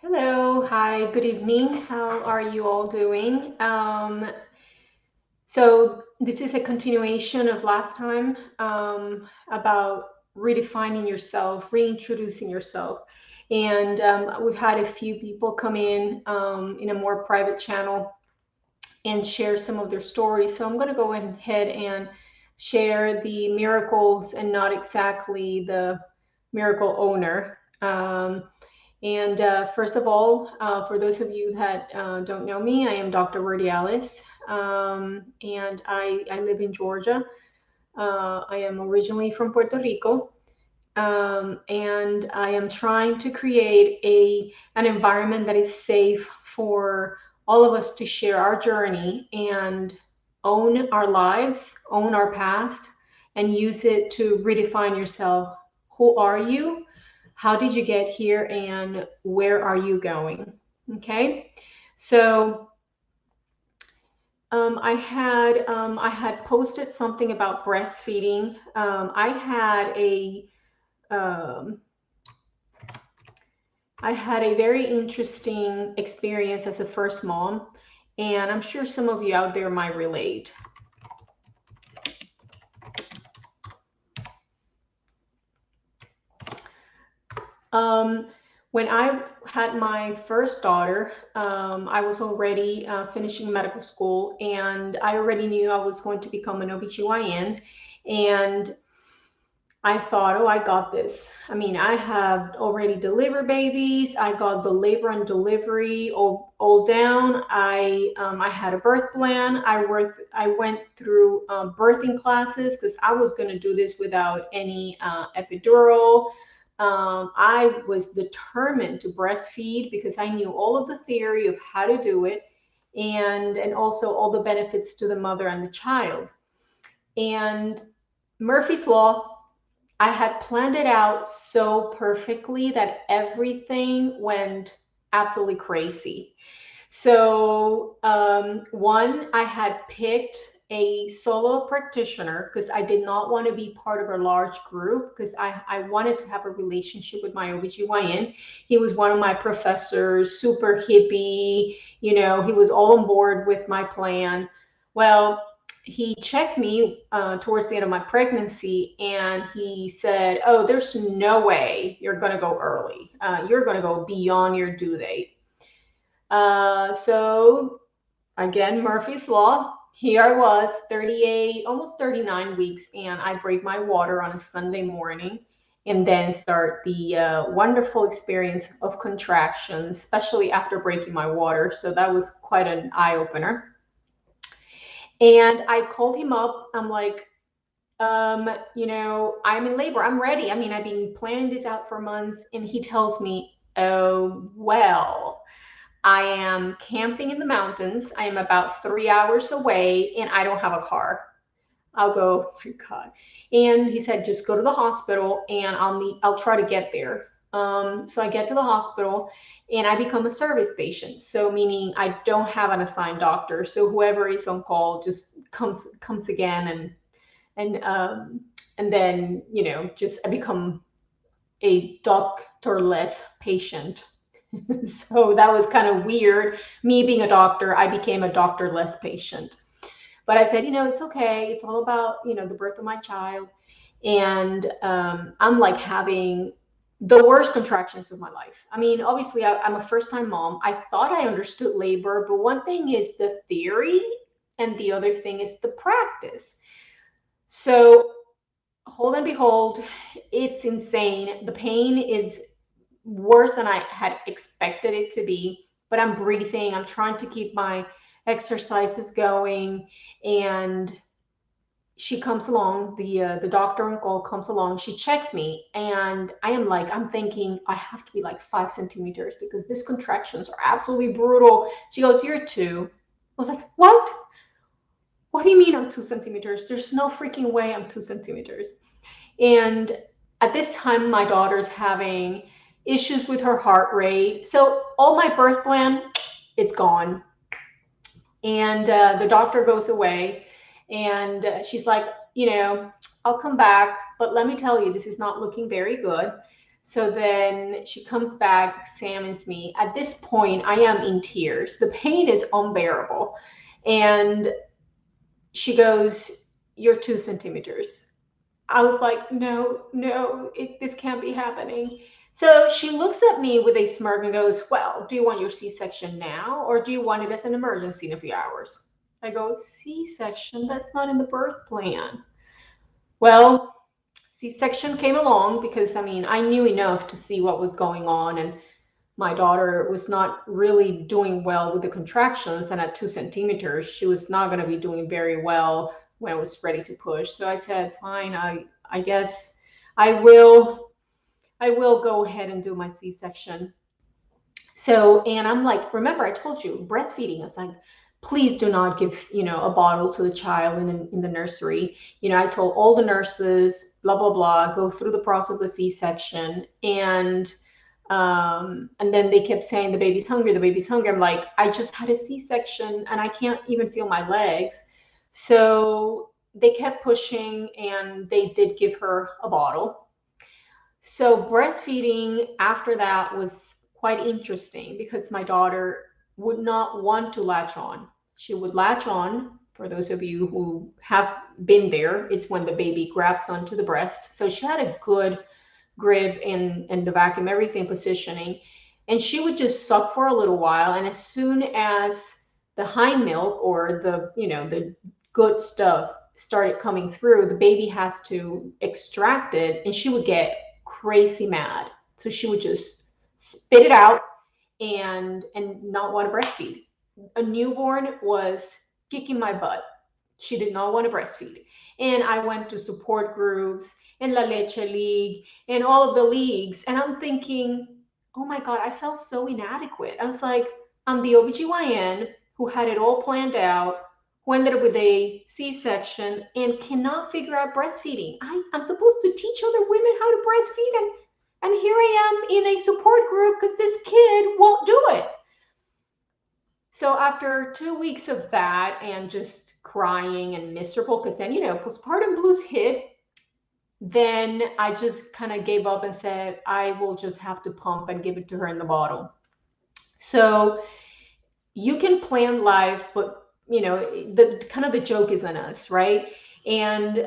Hello, hi, good evening. How are you all doing? So this is a continuation of last time about redefining yourself, reintroducing yourself. And we've had a few people come in a more private channel and share some of their stories. So I'm going to go ahead and share the miracles and not exactly the miracle owner. And first of all, for those of you that don't know me, I am Dr. Verdiales, and I live in Georgia. I am originally from Puerto Rico, and I am trying to create an environment that is safe for all of us to share our journey and own our lives, own our past, and use it to redefine yourself. Who are you? How did you get here? And where are you going? Okay. So I had posted something about breastfeeding. Um, I had a very interesting experience as a first mom, and I'm sure some of you out there might relate. Um, when I had my first daughter, I was already finishing medical school, and I already knew I was going to become an OBGYN. And I thought, oh, I got this. I mean, I have already delivered babies. I got the labor and delivery all down. I had a birth plan. I went through birthing classes because I was going to do this without any epidural. I was determined to breastfeed because I knew all of the theory of how to do it, and also all the benefits to the mother and the child. And Murphy's Law, I had planned it out so perfectly that everything went absolutely crazy. So, one, I had picked a solo practitioner because I did not want to be part of a large group because I wanted to have a relationship with my OBGYN. He was one of my professors, super hippie, he was all on board with my plan. Well, he checked me towards the end of my pregnancy and he said, oh, there's no way you're going to go early. You're going to go beyond your due date. So again, Murphy's Law. Here I was, 38, almost 39 weeks, and I break my water on a Sunday morning and then start the wonderful experience of contractions, especially after breaking my water. So that was quite an eye opener. And I called him up. I'm like, I'm in labor. I'm ready. I mean, I've been planning this out for months. And he tells me, oh, well, I am camping in the mountains. I am about 3 hours away and I don't have a car. I'll go, oh my God. And he said, just go to the hospital and I'll try to get there. So I get to the hospital and I become a service patient. So meaning I don't have an assigned doctor. So whoever is on call just comes again and and then, just I become a doctorless patient. So that was kind of weird. Me being a doctor, I became a doctorless patient. But I said, it's okay. It's all about, the birth of my child. And I'm like having the worst contractions of my life. I mean, obviously, I'm a first time mom. I thought I understood labor, but one thing is the theory, and the other thing is the practice. So, hold and behold, it's insane. The pain is worse than I had expected it to be, but I'm breathing. I'm trying to keep my exercises going. And she comes along, the doctor on call comes along, she checks me, and I'm thinking I have to be like 5 centimeters because these contractions are absolutely brutal. She goes, you're two. I was like, what do you mean I'm 2 centimeters? There's no freaking way I'm 2 centimeters. And at this time, my daughter's having issues with her heart rate. So all my birth plan, it's gone. And the doctor goes away and she's like, I'll come back, but let me tell you, this is not looking very good. So then she comes back, examines me. At this point, I am in tears. The pain is unbearable. And she goes, "You're 2 centimeters." I was like, "No, no, this can't be happening." So she looks at me with a smirk and goes, "Well, do you want your C-section now, or do you want it as an emergency in a few hours?" I go, "C-section? That's not in the birth plan." Well, C-section came along because, I mean, I knew enough to see what was going on, and my daughter was not really doing well with the contractions, and at 2 centimeters she was not going to be doing very well when I was ready to push. So I said, fine, I guess i will I will go ahead and do my C-section. So, and I'm like, remember I told you breastfeeding is like, please do not give, a bottle to the child in the nursery. I told all the nurses, blah blah blah, go through the process of the C-section. And then they kept saying the baby's hungry, the baby's hungry. I'm like, I just had a C-section and I can't even feel my legs. So they kept pushing and they did give her a bottle. So breastfeeding after that was quite interesting because my daughter would not want to latch on. She would latch on. For those of you who have been there, it's when the baby grabs onto the breast. So she had a good grip and the vacuum, everything positioning. And she would just suck for a little while. And as soon as the hind milk or the good stuff started coming through, the baby has to extract it and she would get crazy mad. So she would just spit it out and not want to breastfeed. A newborn was kicking my butt. She did not want to breastfeed. And I went to support groups and La Leche League and all of the leagues. And I'm thinking, oh my God, I felt so inadequate. I was like, I'm the OBGYN who had it all planned out, who ended up with a C-section and cannot figure out breastfeeding. I'm supposed to teach other women how to breastfeed, and here I am in a support group because this kid won't do it. So after 2 weeks of that and just crying and miserable, because then, postpartum blues hit, then I just kind of gave up and said, I will just have to pump and give it to her in the bottle. So you can plan life, but the kind of the joke is on us, right? And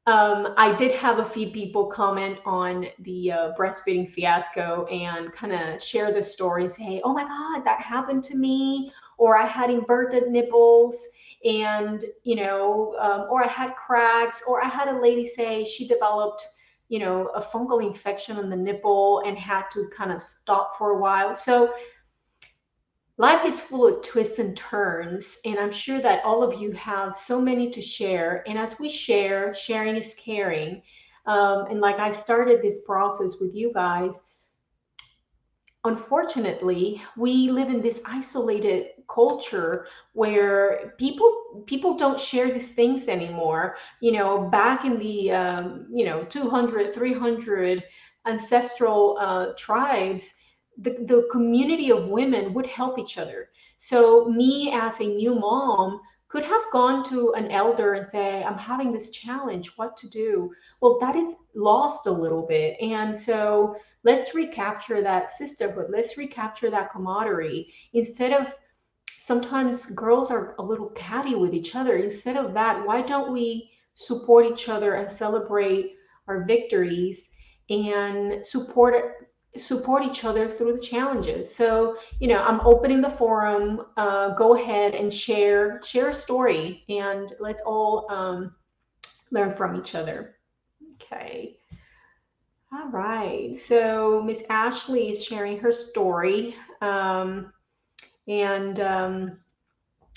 I did have a few people comment on the breastfeeding fiasco and kind of share the story, say, hey, oh my God, that happened to me, or I had inverted nipples, and or I had cracks, or I had a lady say she developed a fungal infection on the nipple and had to kind of stop for a while. So life is full of twists and turns, and I'm sure that all of you have so many to share. And as we share, sharing is caring. And like I started this process with you guys, unfortunately, we live in this isolated culture where people don't share these things anymore. Back in the 200, 300 ancestral tribes, the community of women would help each other. So me as a new mom could have gone to an elder and say, I'm having this challenge, what to do? Well, that is lost a little bit. And so let's recapture that sisterhood. Let's recapture that camaraderie. Instead of, sometimes girls are a little catty with each other. Instead of that, why don't we support each other and celebrate our victories and support each other through the challenges? So, I'm opening the forum. Go ahead and share a story, and let's all learn from each other. Okay. All right. So Miss Ashley is sharing her story. And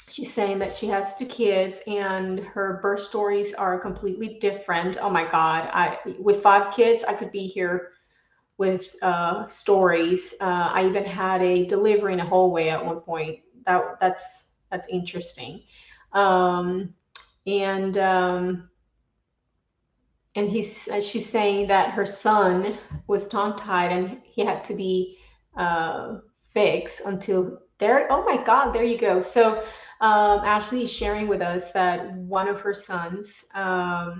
she's saying that she has 2 kids and her birth stories are completely different. Oh my God. With 5 kids, I could be here with stories. I even had a delivery in a hallway at one point. That's interesting. Um, and she's saying that her son was tongue-tied and he had to be fixed until there. Oh my God, there you go. So Ashley is sharing with us that one of her sons had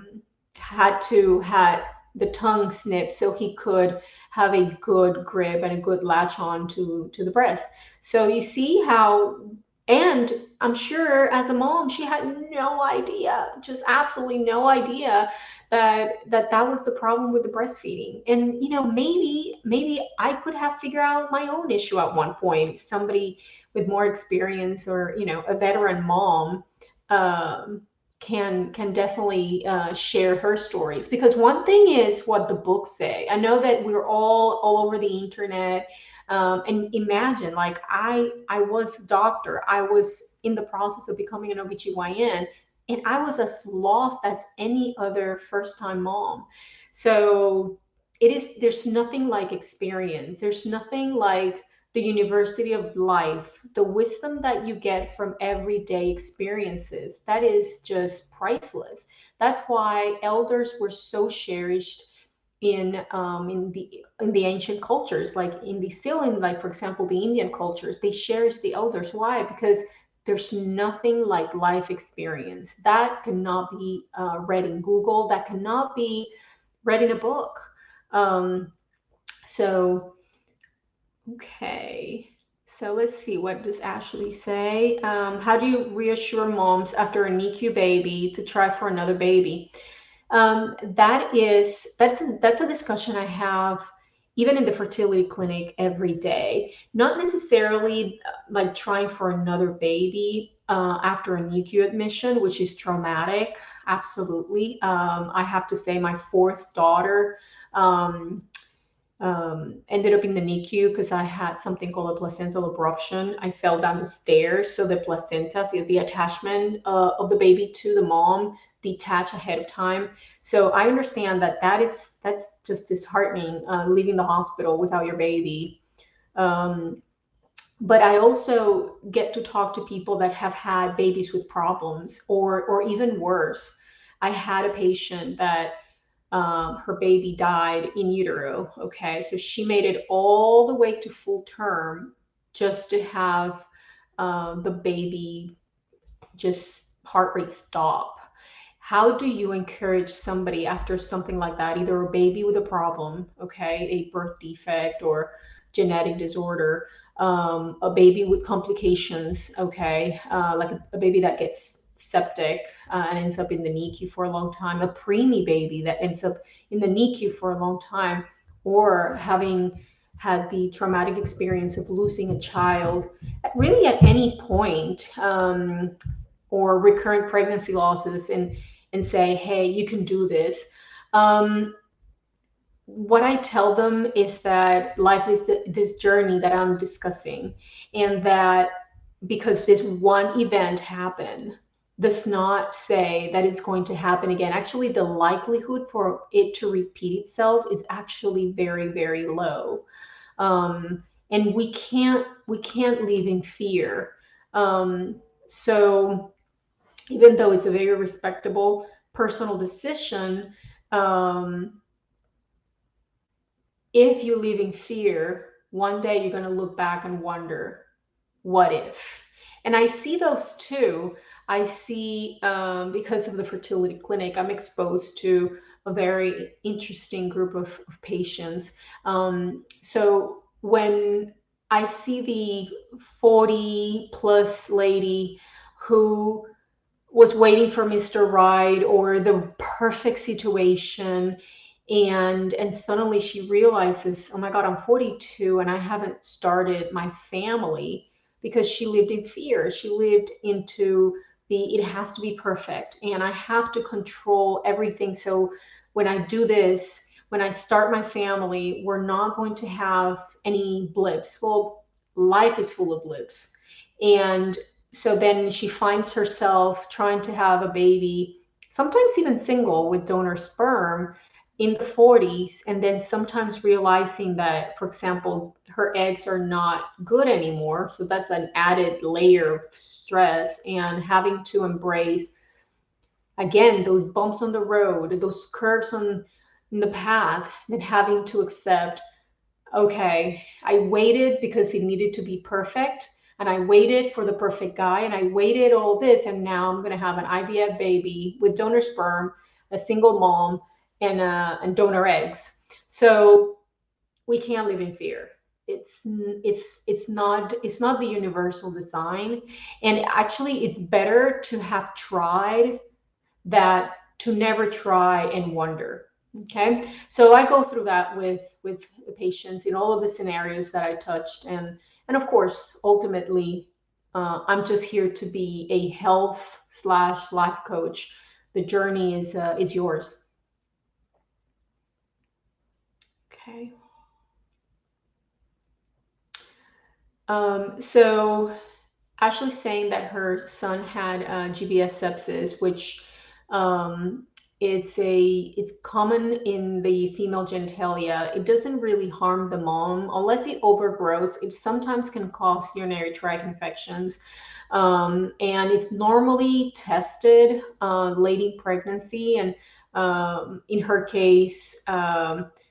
the tongue snipped so he could have a good grip and a good latch on to the breast. So you see how, and I'm sure as a mom, she had no idea, just absolutely no idea that was the problem with the breastfeeding. And maybe I could have figured out my own issue at one point. Somebody with more experience, or a veteran mom, um, can definitely share her stories, because one thing is what the books say. I know that we're all over the internet, and imagine, like, I was a doctor, I was in the process of becoming an OBGYN, and I was as lost as any other first time mom. So there's nothing like experience, there's nothing like the university of life, the wisdom that you get from everyday experiences, that is just priceless. That's why elders were so cherished in the ancient cultures, like like, for example, the Indian cultures. They cherish the elders. Why? Because there's nothing like life experience that cannot be read in Google, that cannot be read in a book. Um, so Okay. So let's see, what does Ashley say? How do you reassure moms after a NICU baby to try for another baby? That's a discussion I have even in the fertility clinic every day. Not necessarily like trying for another baby after a NICU admission, which is traumatic. Absolutely. I have to say, my fourth daughter. Um, Ended up in the NICU because I had something called a placental abruption. I fell down the stairs, so the placenta, so the attachment of the baby to the mom, detached ahead of time. So I understand that's just disheartening, leaving the hospital without your baby. Um, but I also get to talk to people that have had babies with problems, or even worse. I had a patient that her baby died in utero. Okay, so she made it all the way to full term just to have the baby just heart rate stop. How do you encourage somebody after something like that, either a baby with a problem, okay, a birth defect or genetic disorder, a baby with complications, okay, like a baby that gets septic and ends up in the NICU for a long time, a preemie baby that ends up in the NICU for a long time, or having had the traumatic experience of losing a child, really at any point, or recurrent pregnancy losses, and say, hey, you can do this. Um, what I tell them is that life is this journey that I'm discussing, and that because this one event happened does not say that it's going to happen again. Actually, the likelihood for it to repeat itself is actually very, very low. And we can't live in fear. So even though it's a very respectable personal decision, um, if you live in fear, one day you're going to look back and wonder, what if? And I see those too. I see, because of the fertility clinic, I'm exposed to a very interesting group of patients. So when I see the 40 plus lady who was waiting for Mr. Right or the perfect situation, and suddenly she realizes, oh my God, I'm 42 and I haven't started my family, because she lived in fear. She lived into it has to be perfect and I have to control everything. So when I do this, when I start my family, we're not going to have any blips. Well, life is full of blips. And so then she finds herself trying to have a baby, sometimes even single with donor sperm, in the 40s, and then sometimes realizing that, for example, her eggs are not good anymore. So that's an added layer of stress, and having to embrace, again, those bumps on the road, those curves on in the path, and having to accept, okay, I waited because it needed to be perfect. And I waited for the perfect guy, and I waited all this. And now I'm going to have an IVF baby with donor sperm, a single mom. and donor eggs. So we can't live in fear. It's not the universal design, and actually it's better to have tried that to never try and wonder. Okay, so I go through that with the patients in all of the scenarios that I touched, and of course ultimately I'm just here to be a health slash life coach. The journey is yours. Okay. So Ashley's saying that her son had GBS sepsis, which um, it's common in the female genitalia. It doesn't really harm the mom unless it overgrows. It sometimes can cause urinary tract infections, and it's normally tested late in pregnancy. And in her case,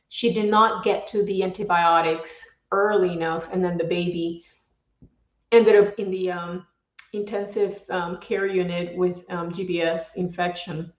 she did not get to the antibiotics early enough, and then the baby ended up in the intensive care unit with GBS infection.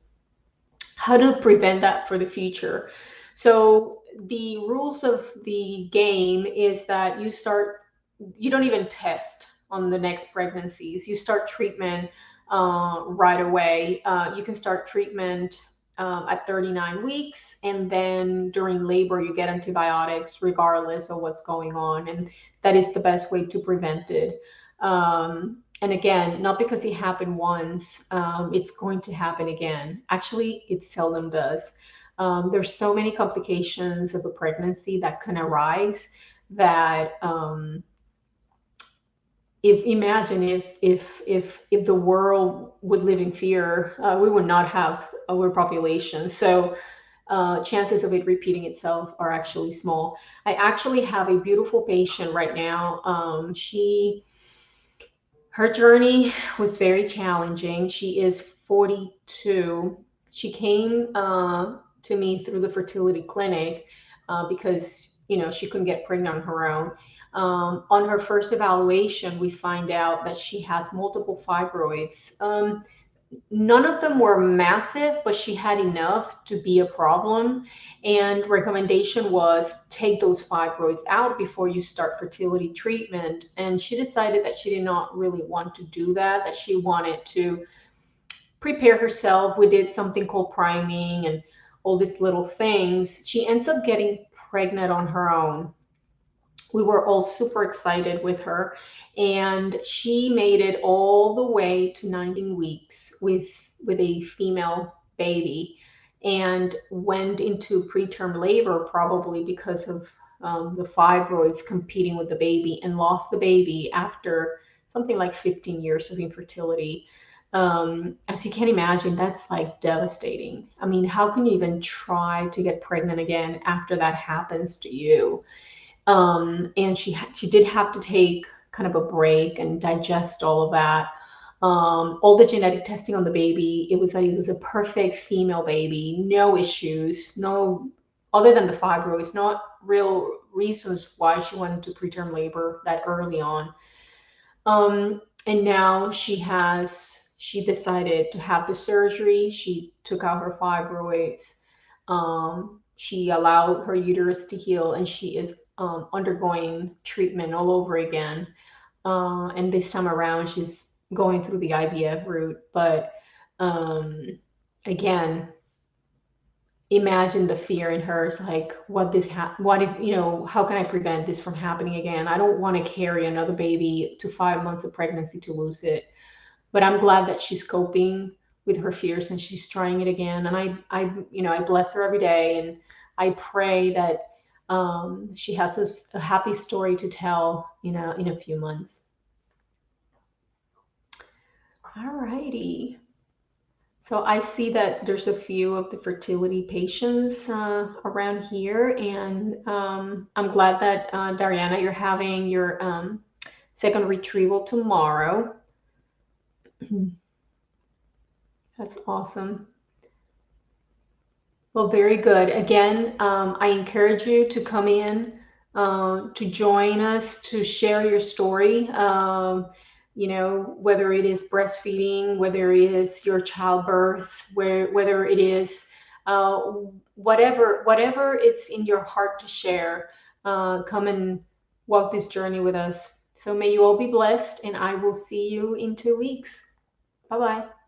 How to prevent that for the future? So the rules of the game is that you don't even test on the next pregnancies. You start treatment right away. You can start treatment at 39 weeks, and then during labor, you get antibiotics regardless of what's going on. And that is the best way to prevent it. And again, not because it happened once, it's going to happen again. Actually, it seldom does. There's so many complications of a pregnancy that can arise that if imagine if the world would live in fear, we would not have overpopulation. So chances of it repeating itself are actually small. I actually have a beautiful patient right now. Her journey was very challenging. She is 42. She came to me through the fertility clinic because she couldn't get pregnant on her own. On her first evaluation, we find out that she has multiple fibroids. None of them were massive, but she had enough to be a problem. And recommendation was take those fibroids out before you start fertility treatment. And she decided that she did not really want to do that, that she wanted to prepare herself. We did something called priming and all these little things. She ends up getting pregnant on her own. We were all super excited with her, and she made it all the way to 19 weeks with a female baby, and went into preterm labor probably because of the fibroids competing with the baby, and lost the baby after something like 15 years of infertility. As you can imagine, that's like devastating. I mean, how can you even try to get pregnant again after that happens to you? And she did have to take kind of a break and digest all of that. All the genetic testing on the baby, it was a perfect female baby, no issues, no other than the fibroids, not real reasons why she went into preterm labor that early on. And now she decided to have the surgery. She took out her fibroids. She allowed her uterus to heal, and she is undergoing treatment all over again. And this time around, she's going through the IVF route. But um, again, imagine the fear in her. It's like, what if, how can I prevent this from happening again? I don't want to carry another baby to 5 months of pregnancy to lose it. But I'm glad that she's coping with her fears and she's trying it again. And I bless her every day, and I pray that she has a happy story to tell, in a few months. All righty. So I see that there's a few of the fertility patients around here, and I'm glad that Dariana, you're having your second retrieval tomorrow. That's awesome. Well, very good. Again, I encourage you to come in, to join us, to share your story. Whether it is breastfeeding, whether it is your childbirth, whether it is whatever it's in your heart to share, come and walk this journey with us. So may you all be blessed, and I will see you in 2 weeks. Bye bye.